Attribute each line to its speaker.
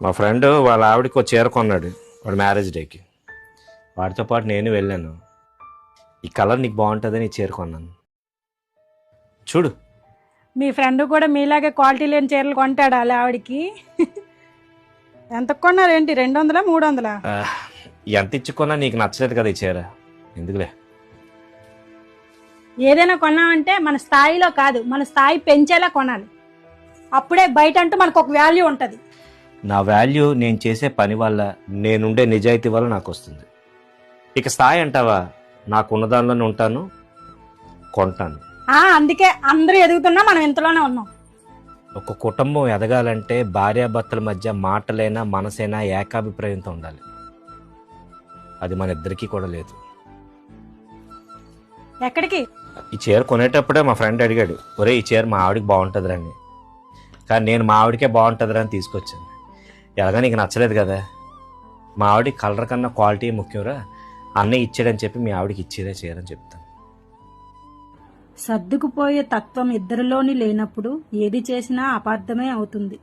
Speaker 1: మా ఫ్రెండ్ వాళ్ళ ఆవిడకి ఒక చీర కొన్నాడు వాడు మ్యారేజ్ డేకి. వాడితో పాటు నేను వెళ్ళాను. ఈ కలర్ నీకు బాగుంటుందని ఈ చీర కొన్నాను. చూడు.
Speaker 2: మీ ఫ్రెండ్ కూడా మీలాగే క్వాలిటీ లేని చీరలు కొంటాడా అలా ఆవిడికి? ఎంత కొన్నారేంటి, 200 300?
Speaker 1: ఎంత ఇచ్చుకున్నా నీకు నచ్చలేదు కదా ఈ చీర, ఎందుకులే.
Speaker 2: ఏదైనా కొన్నామంటే మన స్థాయిలో కాదు, మన స్థాయి పెంచేలా కొనాలి. అప్పుడే బయట అంటూ మనకు ఒక వాల్యూ ఉంటుంది.
Speaker 1: నా వాల్యూ నేను చేసే పని వల్ల, నేనుండే నిజాయితీ వల్ల నాకు వస్తుంది. ఇక స్థాయి అంటావా, నాకున్న దానిలోనే ఉంటాను, కొంటాను.
Speaker 2: అందుకే అందరూ ఎదుగుతున్నా మనం ఇంతలోనే ఉన్నాం.
Speaker 1: ఒక కుటుంబం ఎదగాలంటే భార్యాభర్తల మధ్య మాటలైనా మనసైనా ఏకాభిప్రాయంతో ఉండాలి. అది మన ఇద్దరికీ కూడా లేదు.
Speaker 2: ఎక్కడికి?
Speaker 1: ఈ చీర కొనేటప్పుడే మా ఫ్రెండ్ అడిగాడు, ఒరే ఈ చీర మా ఆవిడికి బాగుంటుందిరా అని. కానీ నేను మా ఆవిడకే బాగుంటుందిరా అని తీసుకొచ్చాను. ఎలాగా నీకు నచ్చలేదు కదా, మా ఆవిడికి కలర్ కన్నా క్వాలిటీ ముఖ్యంరా, అన్నయ్య ఇచ్చాడని చెప్పి మీ ఆవిడకి ఇచ్చేదే చీరని చెప్తాను.
Speaker 2: సర్దుకుపోయే తత్వం ఇద్దరిలోని లేనప్పుడు ఏది చేసినా అపార్థమే అవుతుంది.